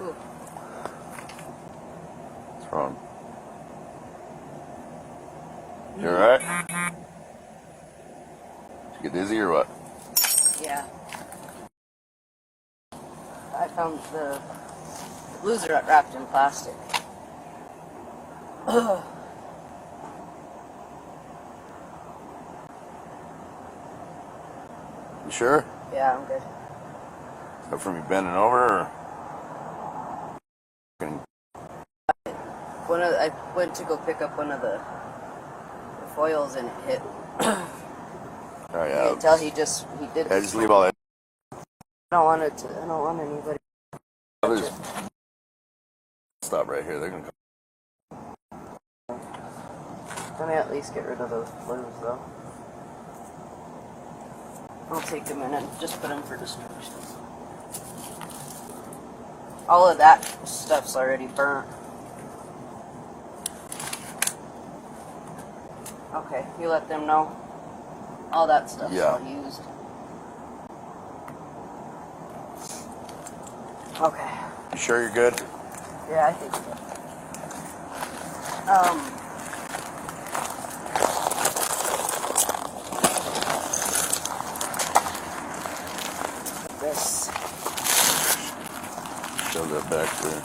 Ooh. What's wrong? You alright? Did you get dizzy or what? Yeah. I found the blues are wrapped in plastic. Ugh. You sure? Yeah, I'm good. Is that from you bending over or? I went to go pick up one of the foils and it hit. Oh yeah. You can tell he did. Yeah, just leave all that. I don't want anybody. Others. Stop right here. They're gonna come. Let me at least get rid of those blues though. I'll take them in and just put them for distribution. All of that stuff's already burnt. Okay, you let them know. All that stuff's all used. Okay. You sure you're good? Yeah, I think so. This. Show that back there.